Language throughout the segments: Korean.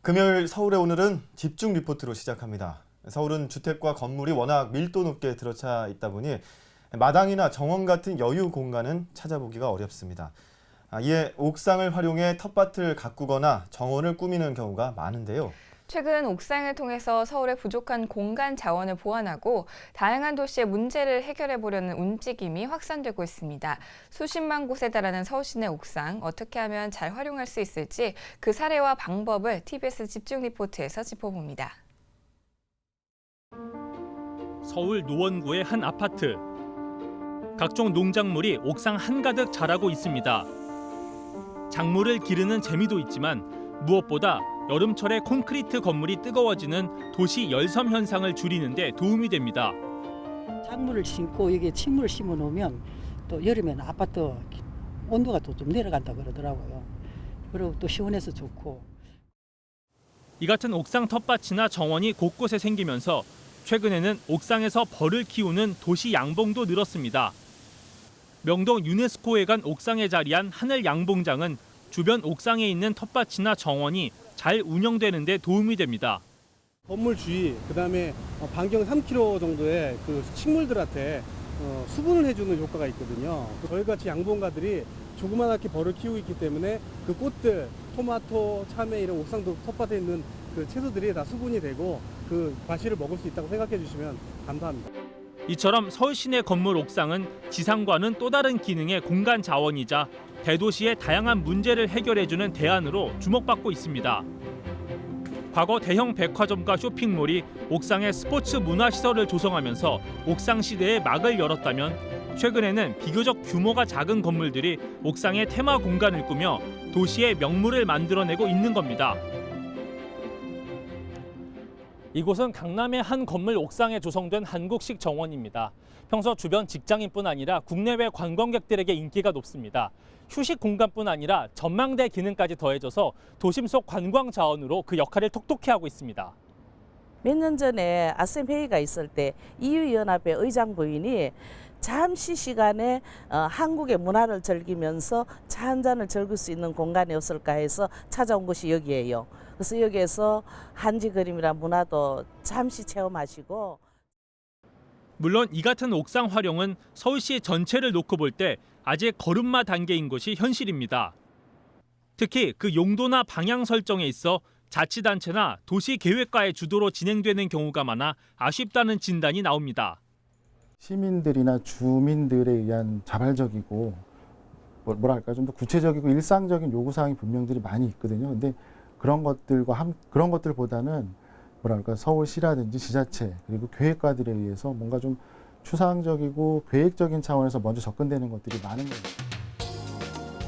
금요일 서울의 오늘은 집중 리포트로 시작합니다. 서울은 주택과 건물이 워낙 밀도 높게 들어차 있다 보니 마당이나 정원 같은 여유 공간은 찾아보기가 어렵습니다. 이에 옥상을 활용해 텃밭을 가꾸거나 정원을 꾸미는 경우가 많은데요. 최근 옥상을 통해서 서울의 부족한 공간 자원을 보완하고 다양한 도시의 문제를 해결해 보려는 움직임이 확산되고 있습니다. 수십만 곳에 달하는 서울 시내 옥상, 어떻게 하면 잘 활용할 수 있을지 그 사례와 방법을 TBS 집중 리포트에서 짚어봅니다. 서울 노원구의 한 아파트. 각종 농작물이 옥상 한가득 자라고 있습니다. 작물을 기르는 재미도 있지만 무엇보다 여름철에 콘크리트 건물이 뜨거워지는 도시 열섬 현상을 줄이는 데 도움이 됩니다. 작물을 심고 여기에 식물을 심어 놓으면 또 여름에는 아파트 온도가 또 좀 내려간다 그러더라고요. 그리고 또 시원해서 좋고. 이 같은 옥상 텃밭이나 정원이 곳곳에 생기면서 최근에는 옥상에서 벌을 키우는 도시 양봉도 늘었습니다. 명동 유네스코회관 옥상에 자리한 하늘 양봉장은 주변 옥상에 있는 텃밭이나 정원이 잘 운영되는 데 도움이 됩니다. 건물 주위, 그다음에 반경 3km 정도의 그 식물들한테 수분을 해주는 효과가 있거든요. 저희 같이 양봉가들이 조그맣게 벌을 키우고 있기 때문에 그 꽃들, 토마토, 참외 이런 옥상도 텃밭에 있는 그 채소들이 다 수분이 되고 그 과실을 먹을 수 있다고 생각해 주시면 감사합니다. 이처럼 서울 시내 건물 옥상은 지상과는 또 다른 기능의 공간 자원이자 대도시의 다양한 문제를 해결해주는 대안으로 주목받고 있습니다. 과거 대형 백화점과 쇼핑몰이 옥상에 스포츠 문화시설을 조성하면서 옥상 시대의 막을 열었다면 최근에는 비교적 규모가 작은 건물들이 옥상의 테마 공간을 꾸며 도시의 명물을 만들어내고 있는 겁니다. 이곳은 강남의 한 건물 옥상에 조성된 한국식 정원입니다. 평소 주변 직장인뿐 아니라 국내외 관광객들에게 인기가 높습니다. 휴식 공간뿐 아니라 전망대 기능까지 더해져서 도심 속 관광 자원으로 그 역할을 톡톡히 하고 있습니다. 몇 년 전에 아셈 회의가 있을 때 EU-연합의 의장 부인이 잠시 시간에 한국의 문화를 즐기면서 차 한 잔을 즐길 수 있는 공간이 없을까 해서 찾아온 곳이 여기예요. 그래서 여기에서 한지 그림이란 문화도 잠시 체험하시고. 물론 이 같은 옥상 활용은 서울시 전체를 놓고 볼 때 아직 걸음마 단계인 것이 현실입니다. 특히 그 용도나 방향 설정에 있어 자치단체나 도시계획과의 주도로 진행되는 경우가 많아 아쉽다는 진단이 나옵니다. 시민들이나 주민들에 의한 자발적이고 뭐랄까 좀 더 구체적이고 일상적인 요구사항이 분명들이 많이 있거든요. 근데 그런 것들보다는 뭐랄까 서울시라든지 지자체 그리고 계획과들에 의해서 뭔가 좀 추상적이고 계획적인 차원에서 먼저 접근되는 것들이 많은 거예요.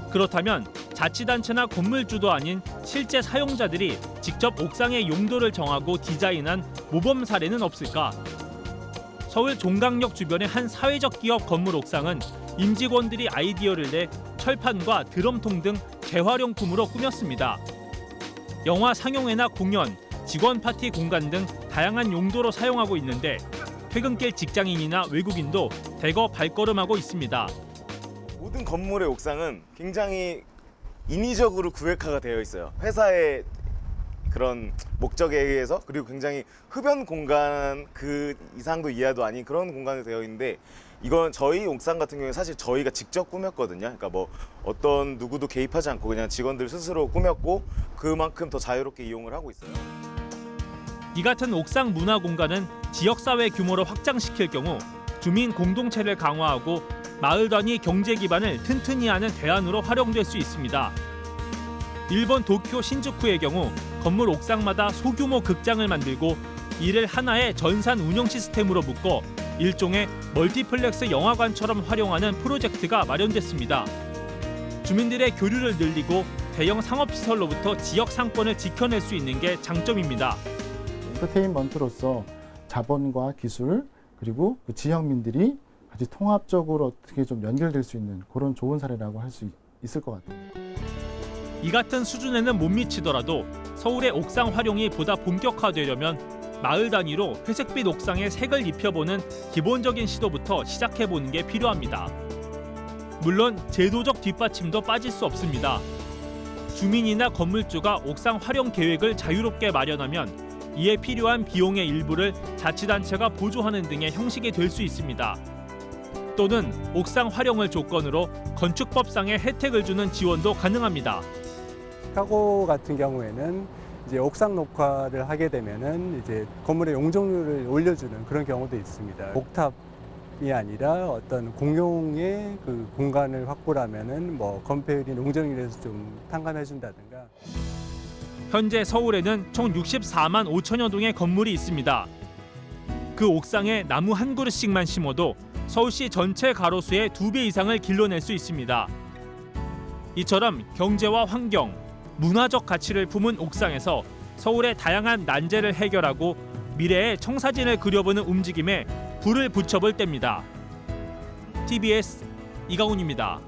그렇다면 자치단체나 건물주도 아닌 실제 사용자들이 직접 옥상의 용도를 정하고 디자인한 모범 사례는 없을까? 서울 종강역 주변의 한 사회적 기업 건물 옥상은 임직원들이 아이디어를 내 철판과 드럼통 등 재활용품으로 꾸몄습니다. 영화 상영회나 공연, 직원 파티 공간 등 다양한 용도로 사용하고 있는데 퇴근길 직장인이나 외국인도 대거 발걸음하고 있습니다. 모든 건물의 옥상은 굉장히 인위적으로 구획화가 되어 있어요. 회사의 그런 목적에 의해서, 그리고 굉장히 흡연 공간 그 이상도 이하도 아닌 그런 공간이 되어 있는데, 이건 저희 옥상 같은 경우에 사실 저희가 직접 꾸몄거든요. 그러니까 뭐 어떤 누구도 개입하지 않고 그냥 직원들 스스로 꾸몄고 그만큼 더 자유롭게 이용을 하고 있어요. 이 같은 옥상 문화 공간은 지역사회 규모로 확장시킬 경우 주민 공동체를 강화하고 마을 단위 경제 기반을 튼튼히 하는 대안으로 활용될 수 있습니다. 일본 도쿄 신주쿠의 경우 건물 옥상마다 소규모 극장을 만들고 이를 하나의 전산 운영 시스템으로 묶어 일종의 멀티플렉스 영화관처럼 활용하는 프로젝트가 마련됐습니다. 주민들의 교류를 늘리고 대형 상업시설로부터 지역 상권을 지켜낼 수 있는 게 장점입니다. 엔터테인먼트로서 자본과 기술 그리고 그 지역민들이 같이 통합적으로 어떻게 좀 연결될 수 있는 그런 좋은 사례라고 할 수 있을 것 같아요. 이 같은 수준에는 못 미치더라도 서울의 옥상 활용이 보다 본격화되려면 마을 단위로 회색빛 옥상에 색을 입혀보는 기본적인 시도부터 시작해보는 게 필요합니다. 물론 제도적 뒷받침도 빠질 수 없습니다. 주민이나 건물주가 옥상 활용 계획을 자유롭게 마련하면 이에 필요한 비용의 일부를 자치단체가 보조하는 등의 형식이 될 수 있습니다. 또는 옥상 활용을 조건으로 건축법상의 혜택을 주는 지원도 가능합니다. 시카고 같은 경우에는 이제 옥상 녹화를 하게 되면은 이제 건물의 용적률을 올려주는 그런 경우도 있습니다. 옥탑이 아니라 어떤 공용의 그 공간을 확보하면은 뭐 건폐율이 용적률에서 좀 탕감해준다든가. 현재 서울에는 총 64만 5천여 동의 건물이 있습니다. 그 옥상에 나무 한 그루씩만 심어도 서울시 전체 가로수의 2배 이상을 길러낼 수 있습니다. 이처럼 경제와 환경, 문화적 가치를 품은 옥상에서 서울의 다양한 난제를 해결하고 미래의 청사진을 그려보는 움직임에 불을 붙여볼 때입니다. TBS 이강훈입니다.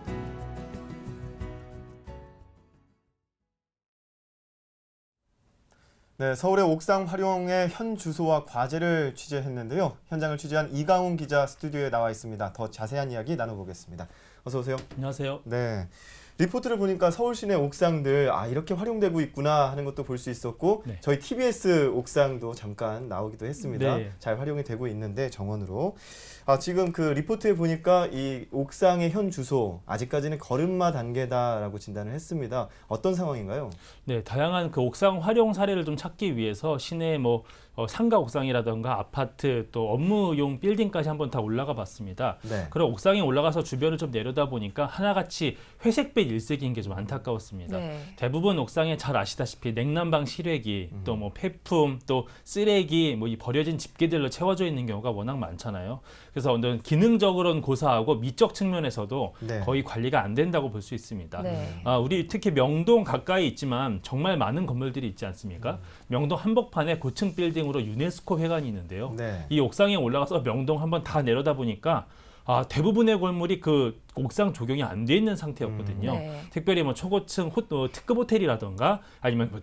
네, 서울의 옥상 활용의 현 주소와 과제를 취재했는데요. 현장을 취재한 이강훈 기자 스튜디오에 나와 있습니다. 더 자세한 이야기 나눠보겠습니다. 어서 오세요. 안녕하세요. 네. 리포트를 보니까 서울 시내 옥상들 이렇게 활용되고 있구나 하는 것도 볼 수 있었고 네. 저희 TBS 옥상도 잠깐 나오기도 했습니다. 네. 잘 활용이 되고 있는데 정원으로 지금 그 리포트에 보니까 이 옥상의 현 주소 아직까지는 걸음마 단계다라고 진단을 했습니다. 어떤 상황인가요? 네, 다양한 그 옥상 활용 사례를 좀 찾기 위해서 시내 뭐 상가 옥상이라던가 아파트 또 업무용 빌딩까지 한번 다 올라가 봤습니다. 네. 그럼 옥상에 올라가서 주변을 좀 내려다 보니까 하나같이 회색빛 일색인 게 좀 안타까웠습니다. 네. 대부분 옥상에 잘 아시다시피 냉난방 실외기, 또 뭐 폐품, 또 쓰레기, 뭐 이 버려진 집게들로 채워져 있는 경우가 워낙 많잖아요. 그래서 어떤 기능적으로는 고사하고 미적 측면에서도 네. 거의 관리가 안 된다고 볼 수 있습니다. 네. 우리 특히 명동 가까이 있지만 정말 많은 건물들이 있지 않습니까? 명동 한복판에 고층 빌딩으로 유네스코 회관이 있는데요. 네. 이 옥상에 올라가서 명동 한번 다 내려다 보니까 대부분의 건물이 그 옥상 적용이 안 돼 있는 상태였거든요. 네. 특별히 뭐 초고층 특급 호텔이라던가 아니면 뭐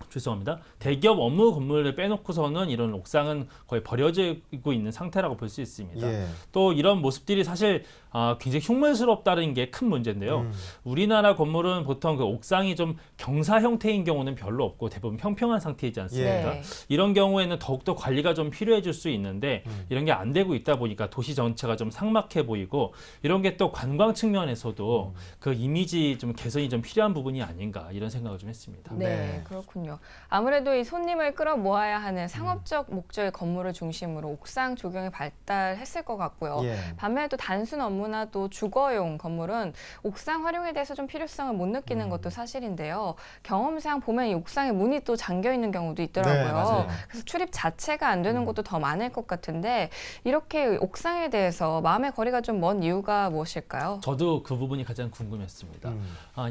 죄송합니다. 대기업 업무 건물을 빼놓고서는 이런 옥상은 거의 버려지고 있는 상태라고 볼 수 있습니다. 예. 또 이런 모습들이 사실 굉장히 흉물스럽다는 게 큰 문제인데요. 우리나라 건물은 보통 그 옥상이 좀 경사 형태인 경우는 별로 없고 대부분 평평한 상태이지 않습니까? 네. 이런 경우에는 더욱더 관리가 좀 필요해질 수 있는데 이런 게 안 되고 있다 보니까 도시 전체가 좀 삭막해 보이고 이런 게 또 관광 측면에서도 그 이미지 좀 개선이 좀 필요한 부분이 아닌가 이런 생각을 좀 했습니다. 네, 네. 그렇군요. 아무래도 이 손님을 끌어모아야 하는 상업적 목적의 건물을 중심으로 옥상 조경이 발달했을 것 같고요. 예. 반면에 또 단순 업무나 또 주거용 건물은 옥상 활용에 대해서 좀 필요성을 못 느끼는 것도 사실인데요. 경험상 보면 이 옥상에 문이 또 잠겨 있는 경우도 있더라고요. 네, 맞아요. 그래서 출입 자체가 안 되는 곳도 더 많을 것 같은데 이렇게 옥상에 대해서 마음의 거리가 좀 먼 이유가 무엇일까요? 저도 그 부분이 가장 궁금했습니다.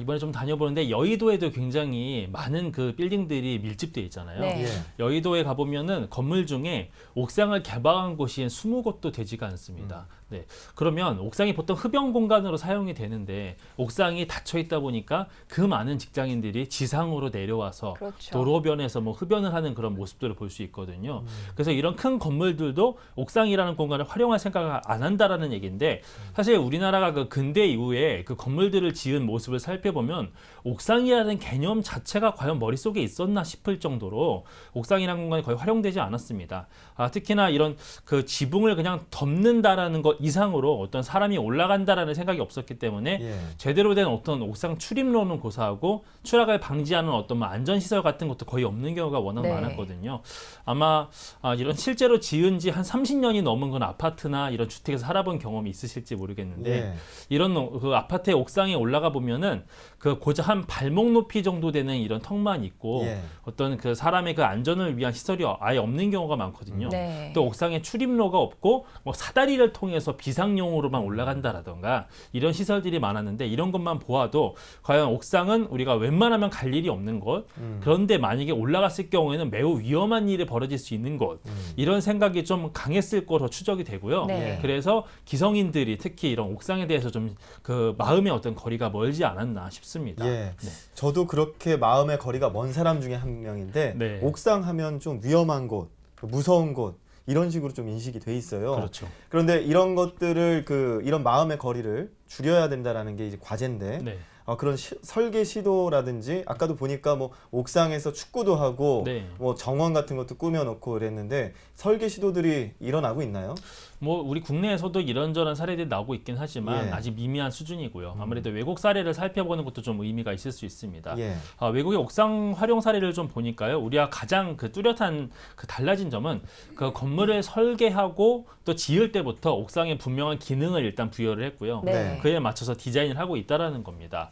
이번에 좀 다녀보는데 여의도에도 굉장히 많은 그 빌딩들이 밀집되어 있잖아요. 네. 예. 여의도에 가보면은 건물 중에 옥상을 개방한 곳이 20곳도 되지가 않습니다. 네. 그러면 옥상이 보통 흡연 공간으로 사용이 되는데 옥상이 닫혀 있다 보니까 그 많은 직장인들이 지상으로 내려와서 그렇죠. 도로변에서 뭐 흡연을 하는 그런 모습들을 볼 수 있거든요. 그래서 이런 큰 건물들도 옥상이라는 공간을 활용할 생각을 안 한다라는 얘기인데 사실 우리나라가 그 근대 이후에 그 건물들을 지은 모습을 살펴보면 옥상이라는 개념 자체가 과연 머릿속에 있었나 싶을 정도로 옥상이라는 공간이 거의 활용되지 않았습니다. 특히나 이런 그 지붕을 그냥 덮는다라는 것 이상으로 어떤 사람이 올라간다라는 생각이 없었기 때문에 예. 제대로 된 어떤 옥상 출입로는 고사하고 추락을 방지하는 어떤 뭐 안전시설 같은 것도 거의 없는 경우가 워낙 네. 많았거든요. 아마 이런 실제로 지은 지 한 30년이 넘은 건 아파트나 이런 주택에서 살아본 경험이 있으실지 모르겠는데 예. 이런 그 아파트의 옥상에 올라가 보면은 그 고작 한 발목 높이 정도 되는 이런 턱만 있고 예. 어떤 그 사람의 그 안전을 위한 시설이 아예 없는 경우가 많거든요. 네. 또 옥상에 출입로가 없고 뭐 사다리를 통해서 비상용으로만 올라간다라던가 이런 시설들이 많았는데 이런 것만 보아도 과연 옥상은 우리가 웬만하면 갈 일이 없는 곳 그런데 만약에 올라갔을 경우에는 매우 위험한 일이 벌어질 수 있는 곳 이런 생각이 좀 강했을 거로 추적이 되고요. 네. 그래서 기성인들이 특히 이런 옥상에 대해서 좀 그 마음의 어떤 거리가 멀지 않았나 싶습니다. 예. 네. 저도 그렇게 마음의 거리가 먼 사람 중에 한 명인데 네. 옥상 하면 좀 위험한 곳, 무서운 곳 이런 식으로 좀 인식이 돼 있어요. 그렇죠. 그런데 이런 것들을 이런 마음의 거리를 줄여야 된다라는 게 이제 과제인데 네. 그런 설계 시도라든지 아까도 보니까 뭐 옥상에서 축구도 하고 네. 뭐 정원 같은 것도 꾸며놓고 그랬는데 설계 시도들이 일어나고 있나요? 뭐 우리 국내에서도 이런저런 사례들이 나오고 있긴 하지만 예. 아직 미미한 수준이고요. 아무래도 외국 사례를 살펴보는 것도 좀 의미가 있을 수 있습니다. 예. 외국의 옥상 활용 사례를 좀 보니까요. 우리가 가장 그 뚜렷한 그 달라진 점은 그 건물을 설계하고 또 지을 때부터 옥상에 분명한 기능을 일단 부여를 했고요. 네. 그에 맞춰서 디자인을 하고 있다라는 겁니다.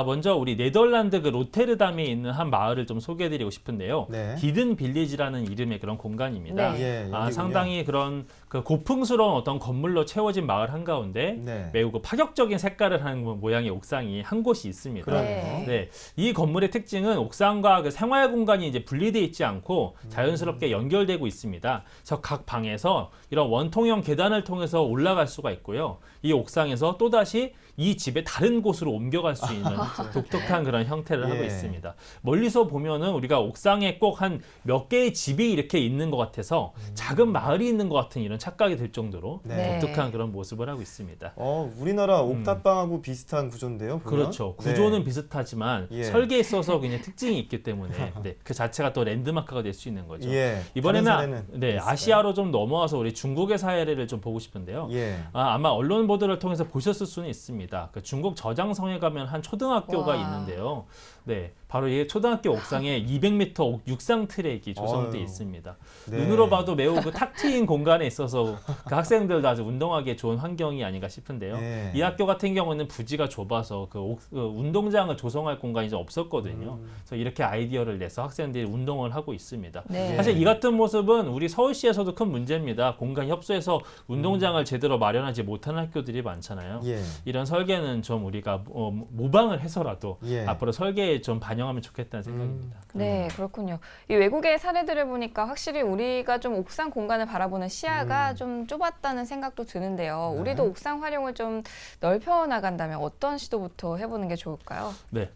먼저 우리 네덜란드 그 로테르담에 있는 한 마을을 좀 소개해드리고 싶은데요. 네. 디든 빌리지라는 이름의 그런 공간입니다. 네. 예, 여기군요. 상당히 그런 그 고풍스러운 어떤 건물로 채워진 마을 한가운데 네. 매우 그 파격적인 색깔을 하는 모양의 옥상이 한 곳이 있습니다. 그러네요. 네, 이 건물의 특징은 옥상과 그 생활 공간이 이제 분리되어 있지 않고 자연스럽게 연결되고 있습니다. 그래서 각 방에서 이런 원통형 계단을 통해서 올라갈 수가 있고요. 이 옥상에서 또다시 이 집의 다른 곳으로 옮겨갈 수 있는 독특한 그런 형태를 하고 예. 있습니다. 멀리서 보면은 우리가 옥상에 꼭 한 몇 개의 집이 이렇게 있는 것 같아서 작은 마을이 있는 것 같은 이런 착각이 들 정도로 네. 독특한 그런 모습을 하고 있습니다. 우리나라 옥탑방하고 비슷한 구조인데요. 보면? 그렇죠. 네. 구조는 비슷하지만 예. 설계에 있어서 그냥 특징이 있기 때문에 그 자체가 또 랜드마크가 될 수 있는 거죠. 예. 이번에는 다른 사례는 있을까요? 아시아로 좀 넘어와서 우리 중국의 사례를 좀 보고 싶은데요. 예. 아마 언론 보도를 통해서 보셨을 수는 있습니다. 그 중국 저장성에 가면 한 초등학교가 와. 있는데요. 네, 바로 이 초등학교 옥상에 200m 육상 트랙이 조성돼 어휴. 있습니다. 네. 눈으로 봐도 매우 그 탁 트인 공간에 있어서 그 학생들도 아주 운동하기에 좋은 환경이 아닌가 싶은데요. 예. 이 학교 같은 경우는 부지가 좁아서 그 운동장을 조성할 공간이 좀 없었거든요. 그래서 이렇게 아이디어를 내서 학생들이 운동을 하고 있습니다. 네. 사실 이 같은 모습은 우리 서울시에서도 큰 문제입니다. 공간 협소해서 운동장을 제대로 마련하지 못하는 학교들이 많잖아요. 예. 이런 설계는 좀 우리가 모방을 해서라도 예. 앞으로 설계에 좀 반영하면 좋겠다는 생각입니다. 네, 그렇군요. 이 외국의 사례들을 보니까 확실히 우리가 좀 옥상 공간을 바라보는 시야가 좀 좁았다는 생각도 드는데요. 네. 우리도 옥상 활용을 좀 넓혀 나간다면 어떤 시도부터 해보는 게 좋을까요? 네.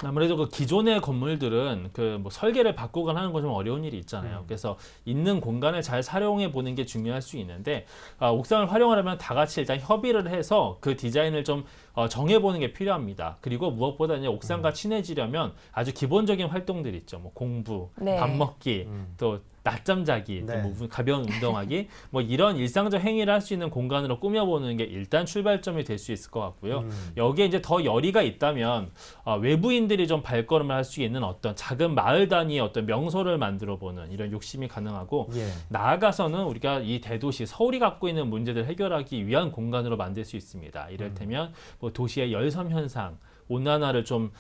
아무래도 그 기존의 건물들은 그 뭐 설계를 바꾸거나 하는 건 좀 어려운 일이 있잖아요. 그래서 있는 공간을 잘 활용해 보는 게 중요할 수 있는데 옥상을 활용하려면 다 같이 일단 협의를 해서 그 디자인을 좀 정해보는 게 필요합니다. 그리고 무엇보다 이제 옥상과 친해지려면 아주 기본적인 활동들이 있죠. 뭐 공부, 네. 밥 먹기, 또 낮잠 자기, 네. 뭐 가벼운 운동하기, 뭐 이런 일상적 행위를 할 수 있는 공간으로 꾸며보는 게 일단 출발점이 될 수 있을 것 같고요. 여기에 이제 더 열의가 있다면 외부인들이 좀 발걸음을 할 수 있는 어떤 작은 마을 단위의 어떤 명소를 만들어보는 이런 욕심이 가능하고 예. 나아가서는 우리가 이 대도시 서울이 갖고 있는 문제들을 해결하기 위한 공간으로 만들 수 있습니다. 이를테면 뭐 도시의 열섬 현상, 온난화를 좀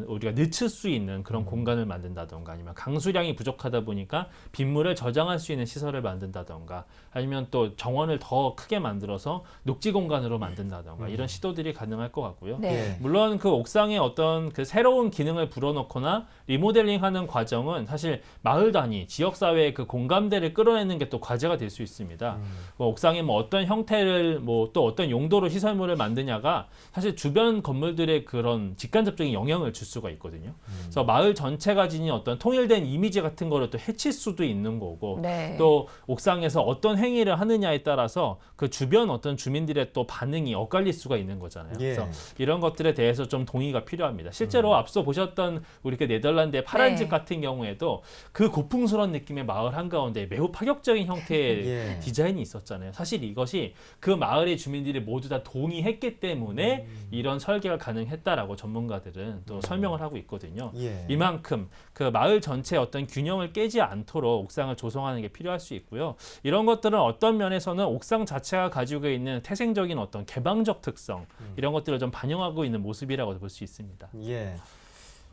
우리가 늦출 수 있는 그런 공간을 만든다던가 아니면 강수량이 부족하다 보니까 빗물을 저장할 수 있는 시설을 만든다던가 아니면 또 정원을 더 크게 만들어서 녹지 공간으로 만든다던가 이런 시도들이 가능할 것 같고요. 네. 예. 물론 그 옥상에 어떤 그 새로운 기능을 불어넣거나 리모델링하는 과정은 사실 마을 단위, 지역 사회의 그 공감대를 끌어내는 게 또 과제가 될 수 있습니다. 뭐 옥상에 뭐 어떤 형태를 뭐 또 어떤 용도로 시설물을 만드냐가 사실 주변 건물들의 그런 직간접적인 영향을 줄 수가 있거든요. 그래서 마을 전체가 지닌 어떤 통일된 이미지 같은 거를 또 해칠 수도 있는 거고 네. 또 옥상에서 어떤 행위를 하느냐에 따라서 그 주변 어떤 주민들의 또 반응이 엇갈릴 수가 있는 거잖아요. 예. 그래서 이런 것들에 대해서 좀 동의가 필요합니다. 실제로 앞서 보셨던 우리 그 네덜란드의 파란 네. 집 같은 경우에도 그 고풍스러운 느낌의 마을 한가운데 매우 파격적인 형태의 예. 디자인이 있었잖아요. 사실 이것이 그 마을의 주민들이 모두 다 동의했기 때문에 이런 설계가 가능했다라고 전문가들은 또 설명을 하고 있거든요. 예. 이만큼 그 마을 전체의 어떤 균형을 깨지 않도록 옥상을 조성하는 게 필요할 수 있고요. 이런 것들은 어떤 면에서는 옥상 자체가 가지고 있는 태생적인 어떤 개방적 특성 이런 것들을 좀 반영하고 있는 모습이라고 볼 수 있습니다. 예.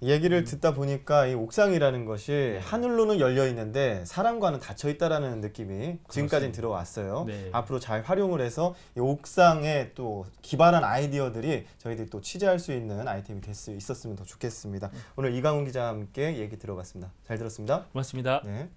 얘기를 듣다 보니까 이 옥상이라는 것이 하늘로는 열려 있는데 사람과는 닫혀 있다라는 느낌이 지금까지는 들어왔어요. 네. 앞으로 잘 활용을 해서 이 옥상에 또 기발한 아이디어들이 저희들이 또 취재할 수 있는 아이템이 될 수 있었으면 더 좋겠습니다. 오늘 이강훈 기자와 함께 얘기 들어봤습니다. 잘 들었습니다. 고맙습니다. 네.